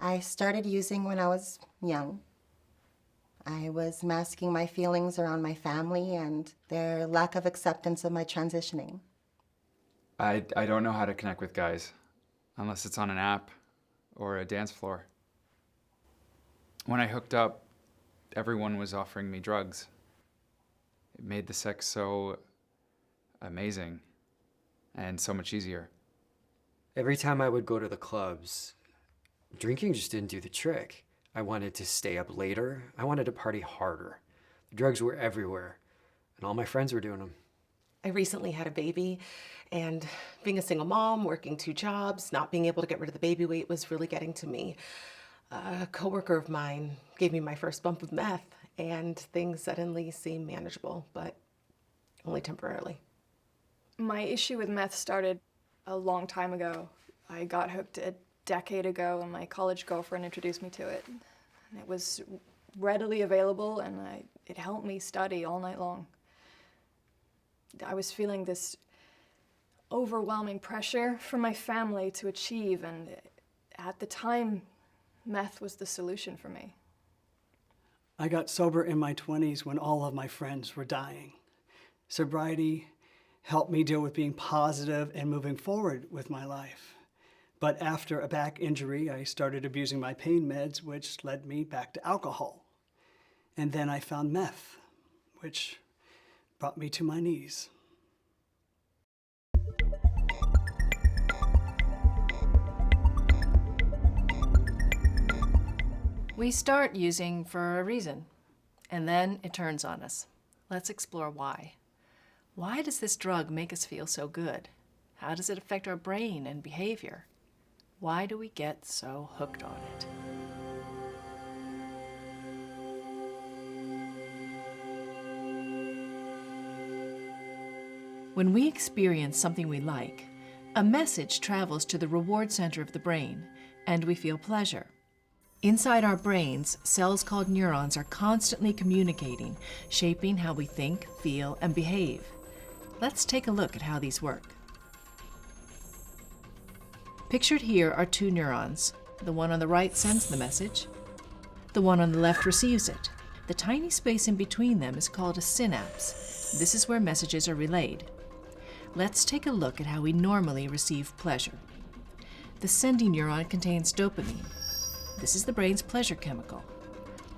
I started using when I was young. I was masking my feelings around my family and their lack of acceptance of my transitioning. I don't know how to connect with guys, unless it's on an app or a dance floor. When I hooked up, everyone was offering me drugs. It made the sex so amazing and so much easier. Every time I would go to the clubs, drinking just didn't do the trick. I wanted to stay up later. I wanted to party harder. The drugs were everywhere, and all my friends were doing them. I recently had a baby, and being a single mom, working 2 jobs, not being able to get rid of the baby weight was really getting to me. A coworker of mine gave me my first bump of meth, and things suddenly seemed manageable, but only temporarily. My issue with meth started a long time ago. I got hooked a decade ago, and my college girlfriend introduced me to it. It was readily available, and it helped me study all night long. I was feeling this overwhelming pressure from my family to achieve, and at the time, meth was the solution for me. I got sober in my 20s when all of my friends were dying. Sobriety helped me deal with being positive and moving forward with my life. But after a back injury, I started abusing my pain meds, which led me back to alcohol. And then I found meth, which brought me to my knees. We start using for a reason, and then it turns on us. Let's explore why. Why does this drug make us feel so good? How does it affect our brain and behavior? Why do we get so hooked on it? When we experience something we like, a message travels to the reward center of the brain, and we feel pleasure. Inside our brains, cells called neurons are constantly communicating, shaping how we think, feel, and behave. Let's take a look at how these work. Pictured here are 2 neurons. The one on the right sends the message. The one on the left receives it. The tiny space in between them is called a synapse. This is where messages are relayed. Let's take a look at how we normally receive pleasure. The sending neuron contains dopamine. This is the brain's pleasure chemical.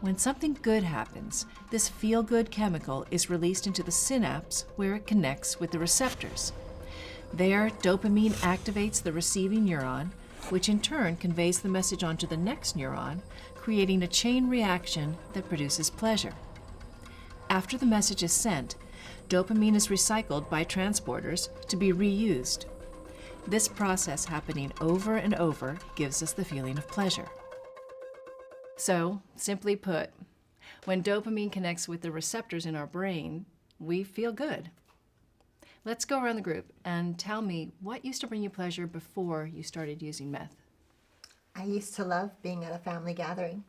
When something good happens, this feel-good chemical is released into the synapse where it connects with the receptors. There, dopamine activates the receiving neuron, which in turn conveys the message onto the next neuron, creating a chain reaction that produces pleasure. After the message is sent, dopamine is recycled by transporters to be reused. This process happening over and over gives us the feeling of pleasure. So, simply put, when dopamine connects with the receptors in our brain, we feel good. Let's go around the group and tell me what used to bring you pleasure before you started using meth. I used to love being at a family gathering.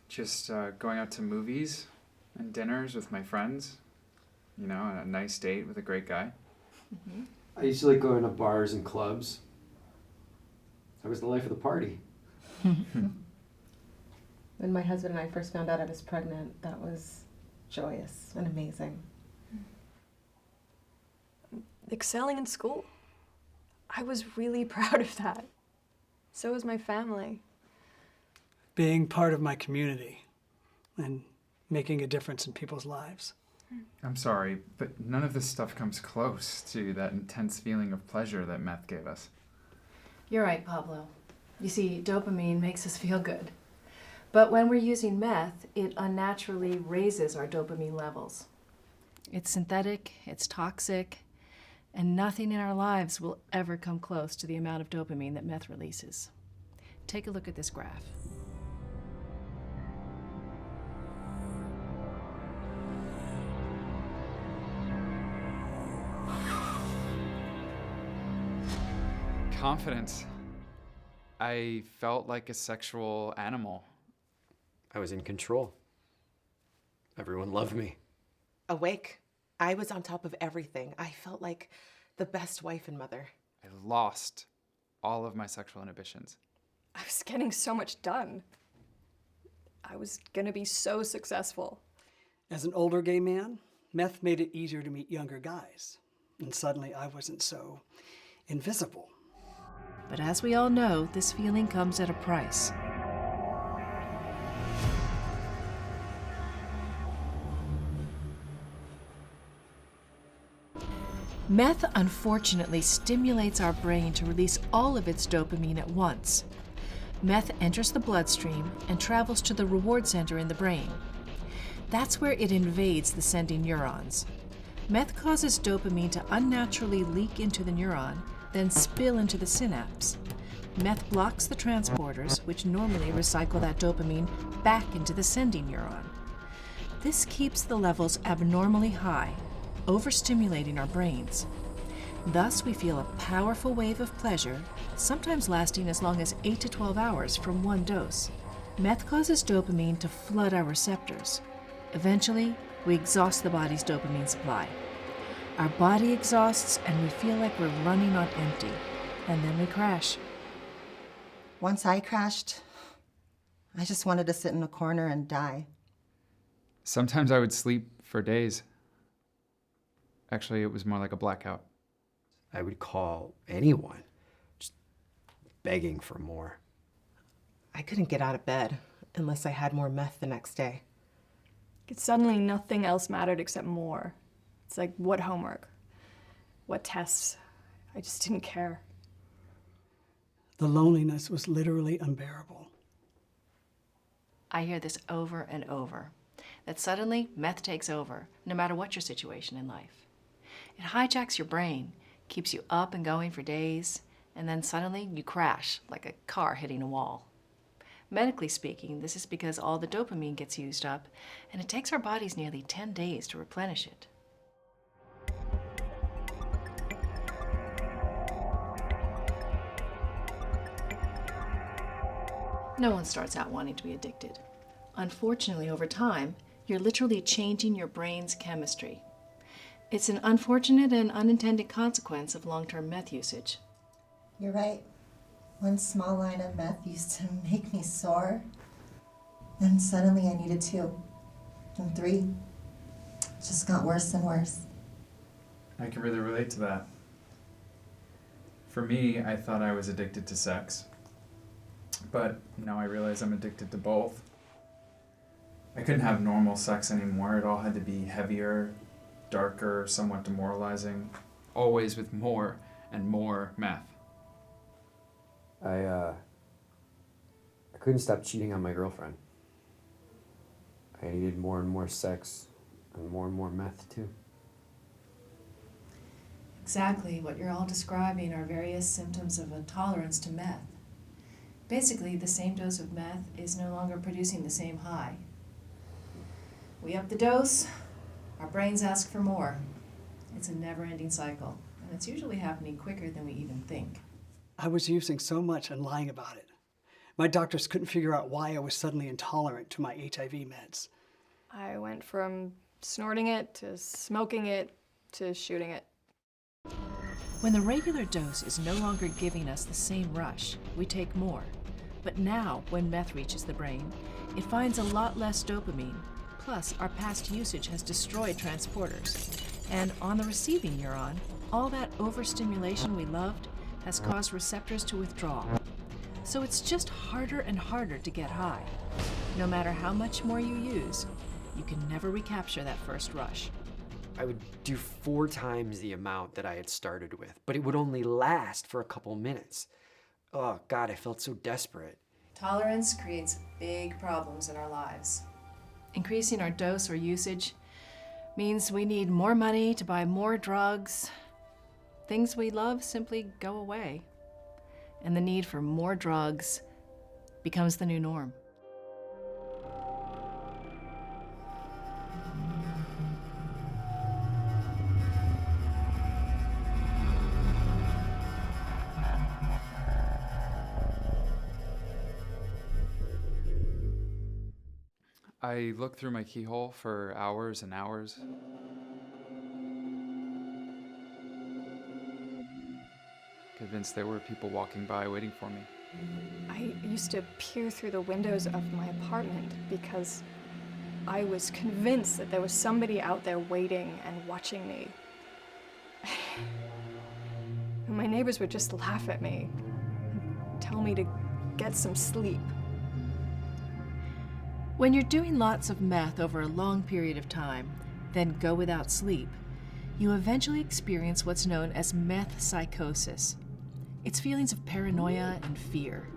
Just going out to movies and dinners with my friends. You know, a nice date with a great guy. Mm-hmm. I used to like going to bars and clubs. That was the life of the party. When my husband and I first found out I was pregnant, that was joyous and amazing. Excelling in school. I was really proud of that. So was my family. Being part of my community and making a difference in people's lives. I'm sorry, but none of this stuff comes close to that intense feeling of pleasure that meth gave us. You're right, Pablo. You see, dopamine makes us feel good. But when we're using meth, it unnaturally raises our dopamine levels. It's synthetic, it's toxic, and nothing in our lives will ever come close to the amount of dopamine that meth releases. Take a look at this graph. Confidence. I felt like a sexual animal. I was in control. Everyone loved me. Awake. I was on top of everything. I felt like the best wife and mother. I lost all of my sexual inhibitions. I was getting so much done. I was gonna be so successful. As an older gay man, meth made it easier to meet younger guys. And suddenly I wasn't so invisible. But as we all know, this feeling comes at a price. Meth unfortunately stimulates our brain to release all of its dopamine at once. Meth enters the bloodstream and travels to the reward center in the brain. That's where it invades the sending neurons. Meth causes dopamine to unnaturally leak into the neuron, then spill into the synapse. Meth blocks the transporters, which normally recycle that dopamine back into the sending neuron. This keeps the levels abnormally high, overstimulating our brains. Thus, we feel a powerful wave of pleasure, sometimes lasting as long as 8 to 12 hours from one dose. Meth causes dopamine to flood our receptors. Eventually, we exhaust the body's dopamine supply. Our body exhausts and we feel like we're running on empty, and then we crash. Once I crashed, I just wanted to sit in a corner and die. Sometimes I would sleep for days. Actually, it was more like a blackout. I would call anyone, just begging for more. I couldn't get out of bed unless I had more meth the next day. Suddenly nothing else mattered except more. It's like, what homework? What tests? I just didn't care. The loneliness was literally unbearable. I hear this over and over, that suddenly meth takes over, no matter what your situation in life. It hijacks your brain, keeps you up and going for days, and then suddenly you crash like a car hitting a wall. Medically speaking, this is because all the dopamine gets used up, and it takes our bodies nearly 10 days to replenish it. No one starts out wanting to be addicted. Unfortunately, over time, you're literally changing your brain's chemistry. It's an unfortunate and unintended consequence of long-term meth usage. You're right. One small line of meth used to make me sore. And suddenly I needed 2. And 3. It just got worse and worse. I can really relate to that. For me, I thought I was addicted to sex. But now I realize I'm addicted to both. I couldn't have normal sex anymore. It all had to be heavier, darker, somewhat demoralizing, always with more and more meth. I couldn't stop cheating on my girlfriend. I needed more and more sex and more meth too. Exactly what you're all describing are various symptoms of intolerance to meth. Basically, the same dose of meth is no longer producing the same high. We up the dose, our brains ask for more. It's a never-ending cycle, and it's usually happening quicker than we even think. I was using so much and lying about it. My doctors couldn't figure out why I was suddenly intolerant to my HIV meds. I went from snorting it to smoking it to shooting it. When the regular dose is no longer giving us the same rush, we take more. But now, when meth reaches the brain, it finds a lot less dopamine. Plus, our past usage has destroyed transporters. And on the receiving neuron, all that overstimulation we loved has caused receptors to withdraw. So it's just harder and harder to get high. No matter how much more you use, you can never recapture that first rush. I would do 4 times the amount that I had started with, but it would only last for a couple minutes. Oh God, I felt so desperate. Tolerance creates big problems in our lives. Increasing our dose or usage means we need more money to buy more drugs. Things we love simply go away. And the need for more drugs becomes the new norm. I looked through my keyhole for hours and hours. Convinced there were people walking by waiting for me. I used to peer through the windows of my apartment because I was convinced that there was somebody out there waiting and watching me. And my neighbors would just laugh at me and tell me to get some sleep. When you're doing lots of meth over a long period of time, then go without sleep, you eventually experience what's known as meth psychosis. It's feelings of paranoia and fear.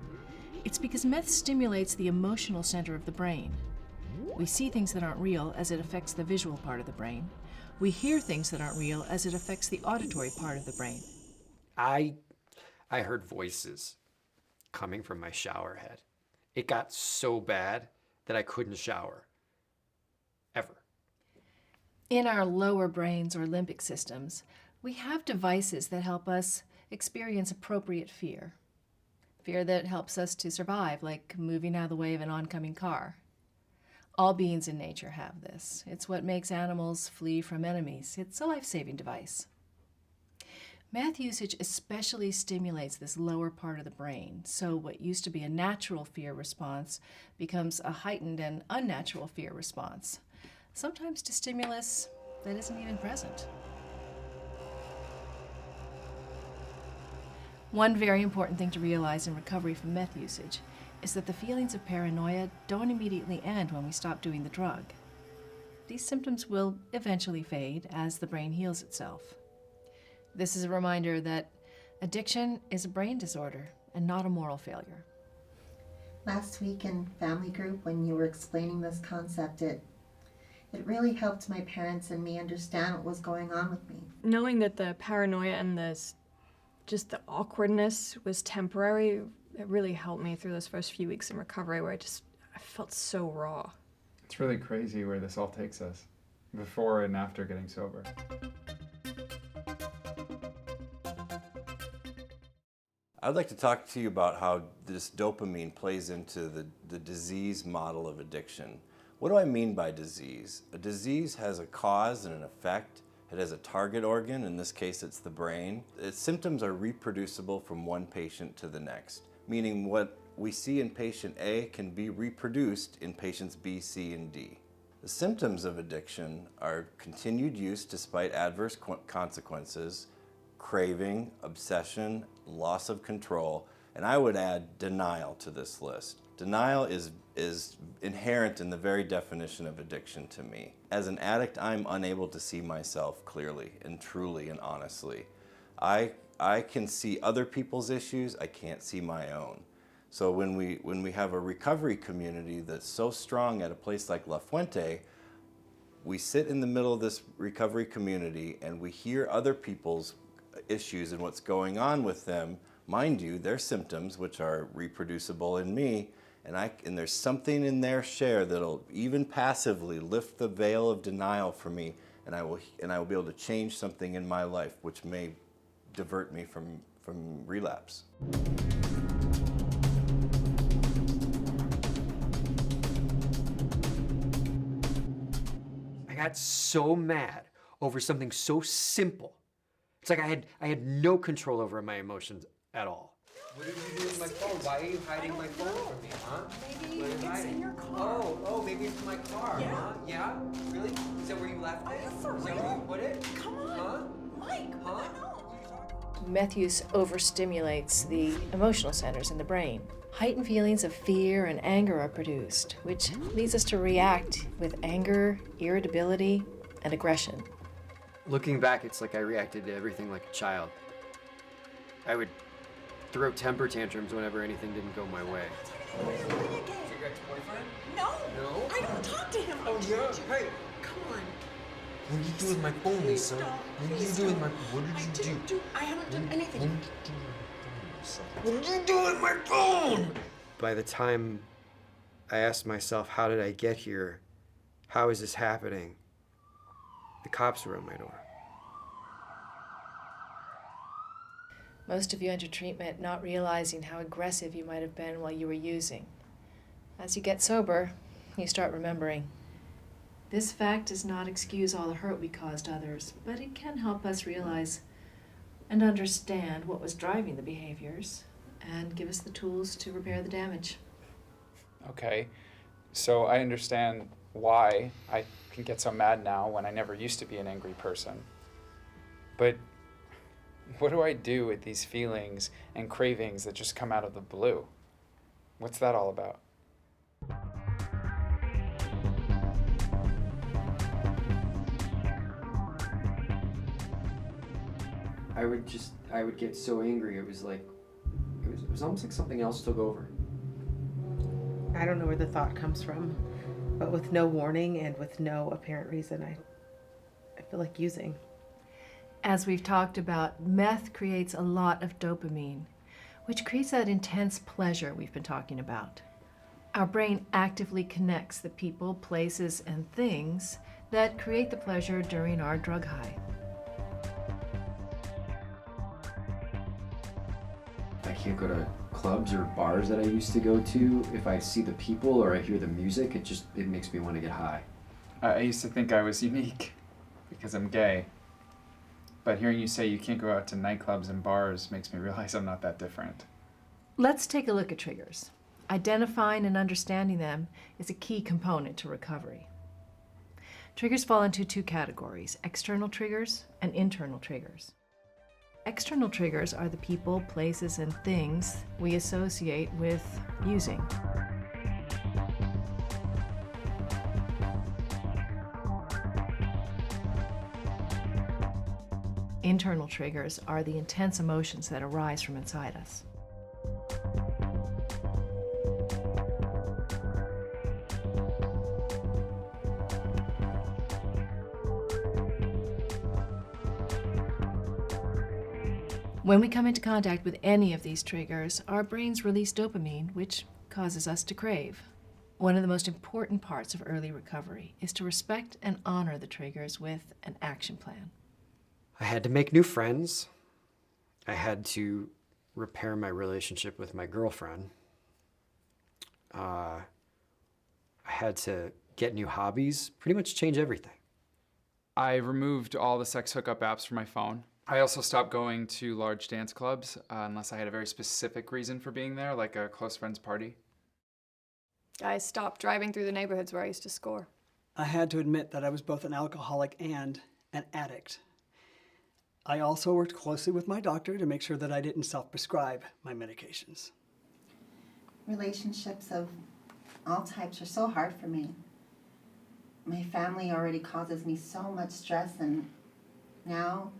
It's because meth stimulates the emotional center of the brain. We see things that aren't real as it affects the visual part of the brain. We hear things that aren't real as it affects the auditory part of the brain. I heard voices coming from my shower head. It got so bad that I couldn't shower. Ever. In our lower brains or limbic systems, we have devices that help us experience appropriate fear. Fear that helps us to survive, like moving out of the way of an oncoming car. All beings in nature have this. It's what makes animals flee from enemies. It's a life-saving device. Meth usage especially stimulates this lower part of the brain, so what used to be a natural fear response becomes a heightened and unnatural fear response, sometimes to stimulus that isn't even present. One very important thing to realize in recovery from meth usage is that the feelings of paranoia don't immediately end when we stop doing the drug. These symptoms will eventually fade as the brain heals itself. This is a reminder that addiction is a brain disorder and not a moral failure. Last week in family group, when you were explaining this concept, it really helped my parents and me understand what was going on with me. Knowing that the paranoia and just the awkwardness was temporary, it really helped me through those first few weeks in recovery where I felt so raw. It's really crazy where this all takes us, before and after getting sober. I'd like to talk to you about how this dopamine plays into the disease model of addiction. What do I mean by disease? A disease has a cause and an effect. It has a target organ, in this case it's the brain. Its symptoms are reproducible from one patient to the next, meaning what we see in patient A can be reproduced in patients B, C, and D. The symptoms of addiction are continued use despite adverse consequences, craving, obsession, loss of control, and I would add denial to this list. Denial is inherent in the very definition of addiction to me. As an addict, I'm unable to see myself clearly and truly and honestly. I can see other people's issues, I can't see my own. So when we have a recovery community that's so strong at a place like La Fuente, we sit in the middle of this recovery community and we hear other people's issues and what's going on with them. Mind you, their symptoms, which are reproducible in me, and there's something in their share that'll even passively lift the veil of denial for me, and I will be able to change something in my life, which may divert me from relapse. I got so mad over something so simple. It's like I had no control over my emotions at all. What did you do with my phone? Why are you hiding my phone from me, huh? Maybe it's in your car. Oh, maybe it's in my car, Yeah. huh? Yeah? Really? Is that where you left it? For Is that real? where you put it? Come on, Huh? Mike. Huh? No. Meth use overstimulates the emotional centers in the brain. Heightened feelings of fear and anger are produced, which leads us to react with anger, irritability, and aggression. Looking back, it's like I reacted to everything like a child. I would throw temper tantrums whenever anything didn't go my way. What are you doing again? Your ex-boyfriend? No. No? I don't talk to him. Oh, I yeah? told you. Hey. Come on. What did you do with my phone, Please Lisa? don't. What did Please you do with don't. my... What I did you didn't do? I haven't done anything. What did you do with my phone? By the time I asked myself, how did I get here? How is this happening? The cops were at my door. Most of you enter treatment not realizing how aggressive you might have been while you were using. As you get sober, you start remembering. This fact does not excuse all the hurt we caused others, but it can help us realize and understand what was driving the behaviors, and give us the tools to repair the damage. Okay, so I understand why I can get so mad now when I never used to be an angry person. But what do I do with these feelings and cravings that just come out of the blue? What's that all about? I would get so angry. It was almost like something else took over. I don't know where the thought comes from, but with no warning and with no apparent reason, I feel like using. As we've talked about, meth creates a lot of dopamine, which creates that intense pleasure we've been talking about. Our brain actively connects the people, places, and things that create the pleasure during our drug high. I can't go to clubs or bars that I used to go to. If I see the people or I hear the music, it makes me want to get high. I used to think I was unique because I'm gay. But hearing you say you can't go out to nightclubs and bars makes me realize I'm not that different. Let's take a look at triggers. Identifying and understanding them is a key component to recovery. Triggers fall into two categories: external triggers and internal triggers. External triggers are the people, places, and things we associate with using. Internal triggers are the intense emotions that arise from inside us. When we come into contact with any of these triggers, our brains release dopamine, which causes us to crave. One of the most important parts of early recovery is to respect and honor the triggers with an action plan. I had to make new friends. I had to repair my relationship with my girlfriend. I had to get new hobbies, pretty much change everything. I removed all the sex hookup apps from my phone. I also stopped going to large dance clubs unless I had a very specific reason for being there, like a close friend's party. I stopped driving through the neighborhoods where I used to score. I had to admit that I was both an alcoholic and an addict. I also worked closely with my doctor to make sure that I didn't self-prescribe my medications. Relationships of all types are so hard for me. My family already causes me so much stress, and now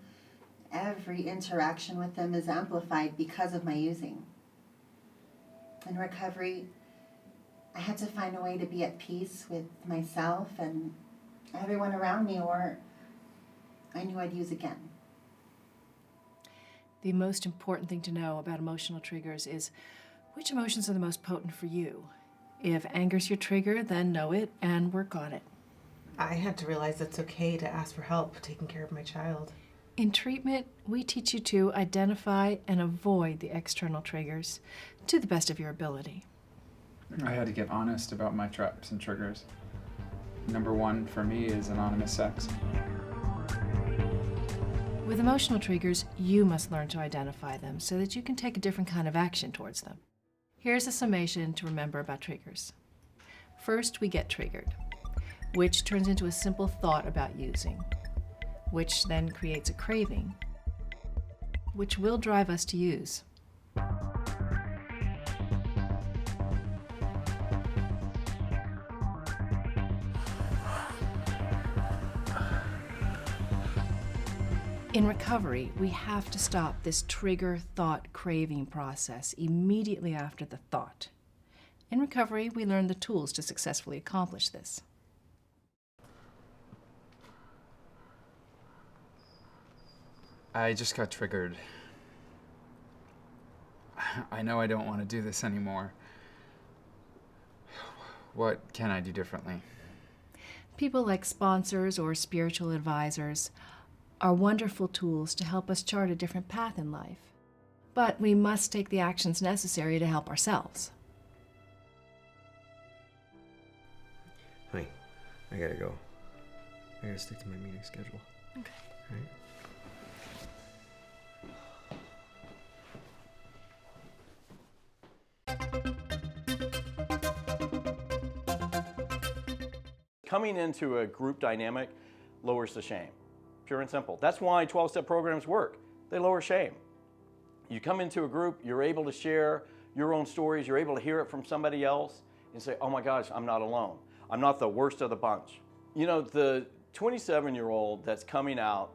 every interaction with them is amplified because of my using. In recovery, I had to find a way to be at peace with myself and everyone around me, or I knew I'd use again. The most important thing to know about emotional triggers is which emotions are the most potent for you. If anger's your trigger, then know it and work on it. I had to realize it's okay to ask for help taking care of my child. In treatment, we teach you to identify and avoid the external triggers to the best of your ability. I had to get honest about my traps and triggers. Number one for me is anonymous sex. With emotional triggers, you must learn to identify them so that you can take a different kind of action towards them. Here's a summation to remember about triggers. First, we get triggered, which turns into a simple thought about using, which then creates a craving, which will drive us to use. In recovery, we have to stop this trigger thought craving process immediately after the thought. In recovery, we learn the tools to successfully accomplish this. I just got triggered. I know I don't want to do this anymore. What can I do differently? People like sponsors or spiritual advisors are wonderful tools to help us chart a different path in life. But we must take the actions necessary to help ourselves. Honey, I gotta go. I gotta stick to my meeting schedule. Okay. All right? Coming into a group dynamic lowers the shame, pure and simple. That's why 12-step programs work. They lower shame. You come into a group, you're able to share your own stories, you're able to hear it from somebody else and say, oh my gosh, I'm not alone. I'm not the worst of the bunch. You know, the 27-year-old that's coming out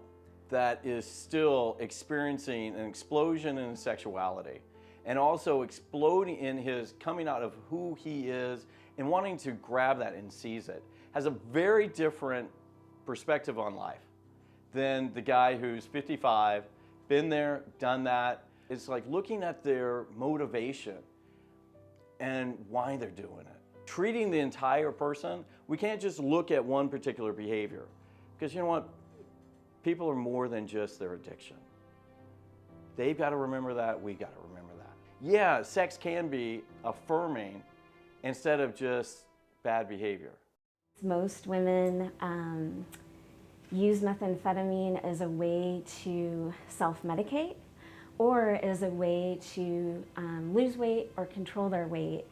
that is still experiencing an explosion in his sexuality and also exploding in his coming out of who he is and wanting to grab that and seize it, has a very different perspective on life than the guy who's 55, been there, done that. It's like looking at their motivation and why they're doing it. Treating the entire person, we can't just look at one particular behavior. Because you know what? People are more than just their addiction. They've got to remember that, we've got to remember that. Yeah, sex can be affirming instead of just bad behavior. Most women use methamphetamine as a way to self-medicate or as a way to lose weight or control their weight.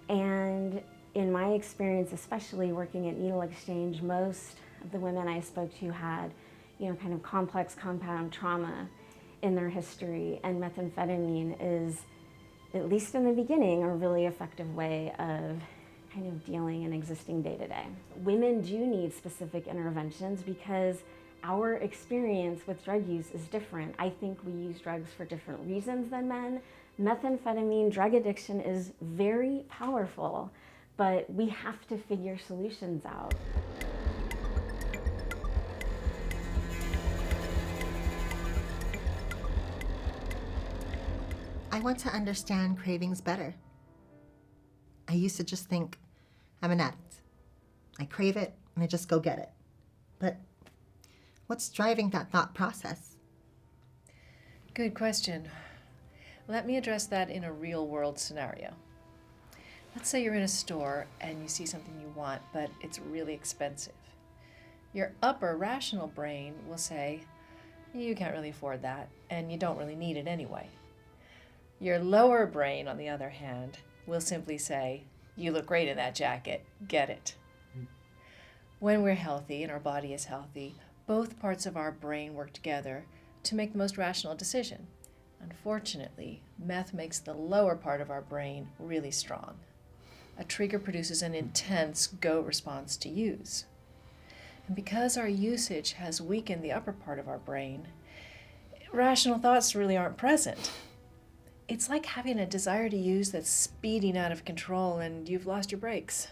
And in my experience, especially working at needle exchange, most of the women I spoke to had, kind of complex compound trauma in their history, and methamphetamine is, at least in the beginning, a really effective way of kind of dealing and existing day to day. Women do need specific interventions because our experience with drug use is different. I think we use drugs for different reasons than men. Methamphetamine drug addiction is very powerful, but we have to figure solutions out. I want to understand cravings better. I used to just think, I'm an addict. I crave it, and I just go get it. But what's driving that thought process? Good question. Let me address that in a real-world scenario. Let's say you're in a store and you see something you want, but it's really expensive. Your upper rational brain will say, you can't really afford that, and you don't really need it anyway. Your lower brain, on the other hand, will simply say, you look great in that jacket, get it. When we're healthy and our body is healthy, both parts of our brain work together to make the most rational decision. Unfortunately, meth makes the lower part of our brain really strong. A trigger produces an intense go response to use. And because our usage has weakened the upper part of our brain, rational thoughts really aren't present. It's like having a desire to use that's speeding out of control and you've lost your brakes.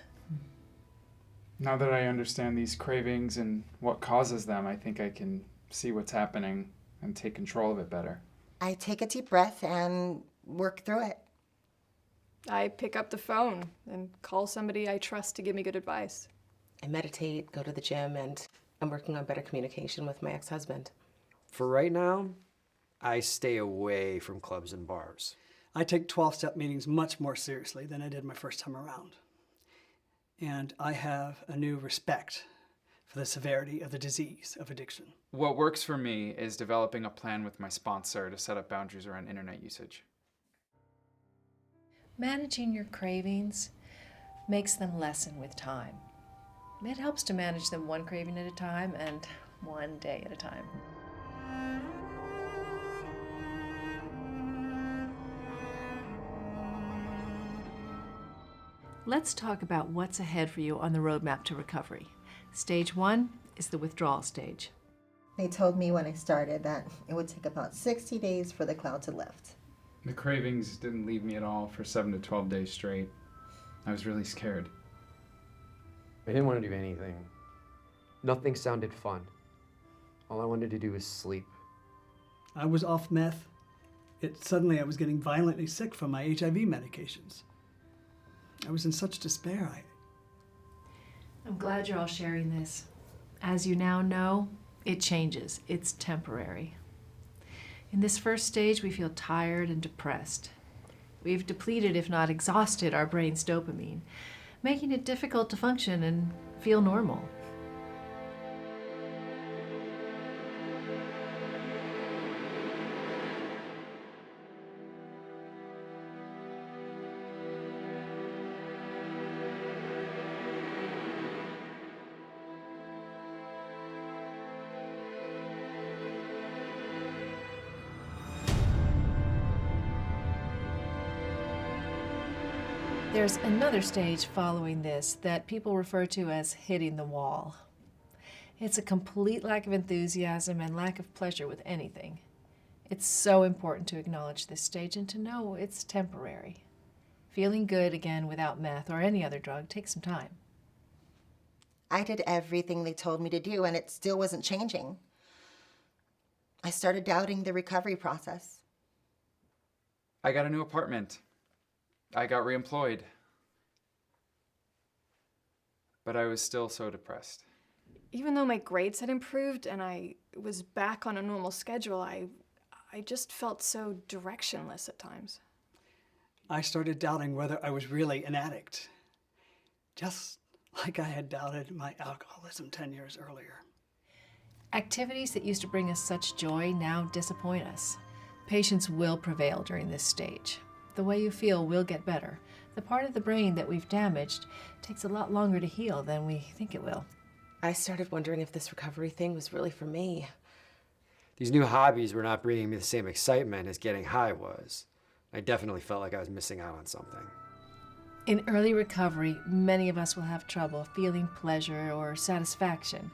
Now that I understand these cravings and what causes them, I think I can see what's happening and take control of it better. I take a deep breath and work through it. I pick up the phone and call somebody I trust to give me good advice. I meditate, go to the gym, and I'm working on better communication with my ex-husband. For right now, I stay away from clubs and bars. I take 12-step meetings much more seriously than I did my first time around. And I have a new respect for the severity of the disease of addiction. What works for me is developing a plan with my sponsor to set up boundaries around internet usage. Managing your cravings makes them lessen with time. It helps to manage them one craving at a time and one day at a time. Let's talk about what's ahead for you on the roadmap to recovery. Stage 1 is the withdrawal stage. They told me when I started that it would take about 60 days for the cloud to lift. The cravings didn't leave me at all for 7 to 12 days straight. I was really scared. I didn't want to do anything. Nothing sounded fun. All I wanted to do was sleep. I was off meth. Suddenly I was getting violently sick from my HIV medications. I was in such despair. I'm glad you're all sharing this. As you now know, it changes. It's temporary. In this first stage, we feel tired and depressed. We've depleted, if not exhausted, our brain's dopamine, making it difficult to function and feel normal. There's another stage following this that people refer to as hitting the wall. It's a complete lack of enthusiasm and lack of pleasure with anything. It's so important to acknowledge this stage and to know it's temporary. Feeling good again without meth or any other drug takes some time. I did everything they told me to do, and it still wasn't changing. I started doubting the recovery process. I got a new apartment. I got reemployed. But I was still so depressed. Even though my grades had improved and I was back on a normal schedule, I just felt so directionless at times. I started doubting whether I was really an addict, just like I had doubted my alcoholism 10 years earlier. Activities that used to bring us such joy now disappoint us. Patience will prevail during this stage. The way you feel will get better. The part of the brain that we've damaged takes a lot longer to heal than we think it will. I started wondering if this recovery thing was really for me. These new hobbies were not bringing me the same excitement as getting high was. I definitely felt like I was missing out on something. In early recovery, many of us will have trouble feeling pleasure or satisfaction.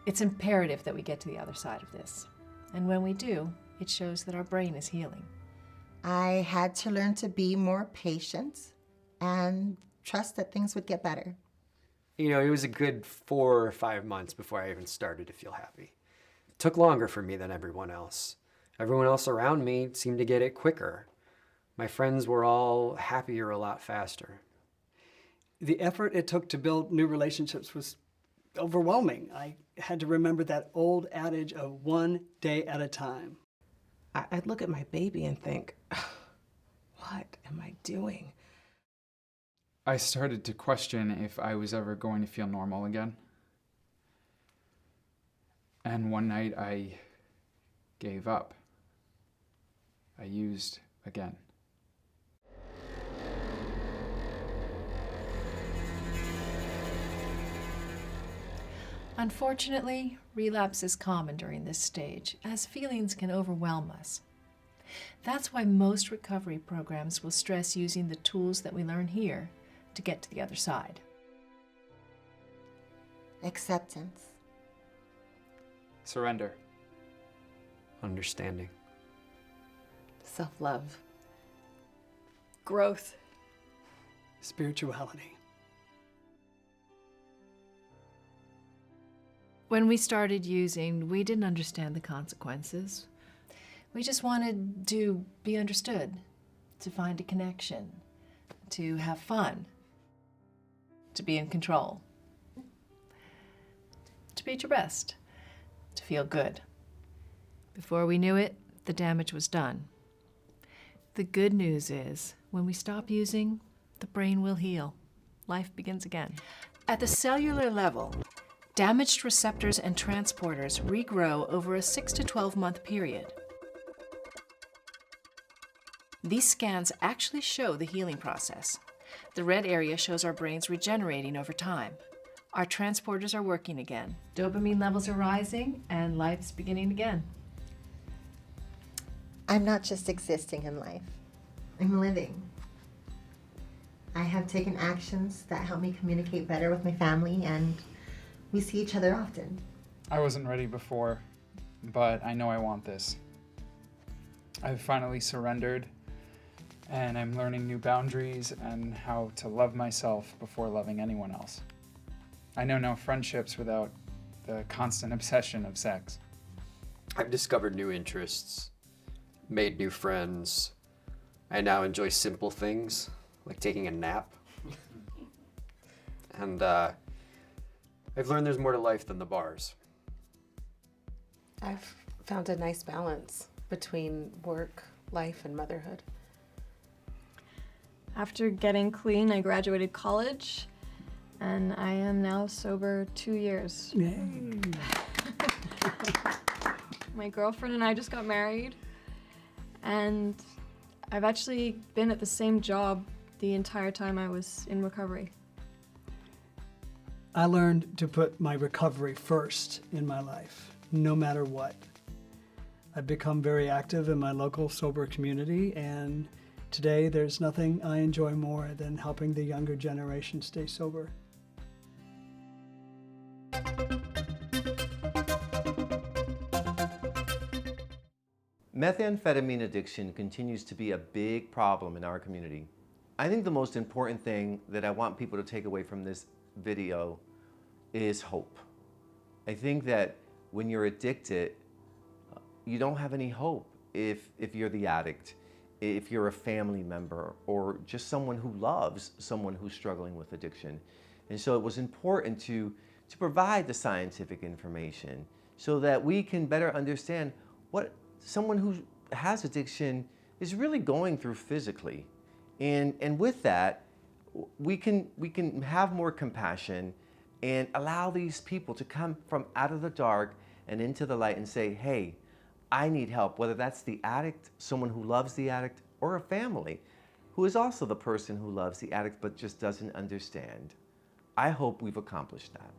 It's imperative that we get to the other side of this. And when we do, it shows that our brain is healing. I had to learn to be more patient and trust that things would get better. You know, it was a good 4 or 5 months before I even started to feel happy. It took longer for me than everyone else. Everyone else around me seemed to get it quicker. My friends were all happier a lot faster. The effort it took to build new relationships was overwhelming. I had to remember that old adage of one day at a time. I'd look at my baby and think, what am I doing? I started to question if I was ever going to feel normal again. And one night I gave up. I used again. Unfortunately, relapse is common during this stage, as feelings can overwhelm us. That's why most recovery programs will stress using the tools that we learn here to get to the other side. Acceptance. Surrender. Understanding. Self-love. Growth. Spirituality. When we started using, we didn't understand the consequences. We just wanted to be understood, to find a connection, to have fun, to be in control, to be at your best, to feel good. Before we knew it, the damage was done. The good news is, when we stop using, the brain will heal. Life begins again. At the cellular level, damaged receptors and transporters regrow over a 6 to 12-month period. These scans actually show the healing process. The red area shows our brains regenerating over time. Our transporters are working again. Dopamine levels are rising, and life's beginning again. I'm not just existing in life. I'm living. I have taken actions that help me communicate better with my family, and we see each other often. I wasn't ready before, but I know I want this. I've finally surrendered, and I'm learning new boundaries and how to love myself before loving anyone else. I know no friendships without the constant obsession of sex. I've discovered new interests, made new friends. I now enjoy simple things, like taking a nap. And I've learned there's more to life than the bars. I've found a nice balance between work, life, and motherhood. After getting clean, I graduated college, and I am now sober 2 years. Yay. My girlfriend and I just got married, and I've actually been at the same job the entire time I was in recovery. I learned to put my recovery first in my life, no matter what. I've become very active in my local sober community and Today, there's nothing I enjoy more than helping the younger generation stay sober. Methamphetamine addiction continues to be a big problem in our community. I think the most important thing that I want people to take away from this video is hope. I think that when you're addicted, you don't have any hope if you're the addict, if you're a family member, or just someone who loves someone who's struggling with addiction. And so it was important to provide the scientific information so that we can better understand what someone who has addiction is really going through physically. And with that, we can have more compassion and allow these people to come from out of the dark and into the light and say, hey, I need help, whether that's the addict, someone who loves the addict, or a family who is also the person who loves the addict but just doesn't understand. I hope we've accomplished that.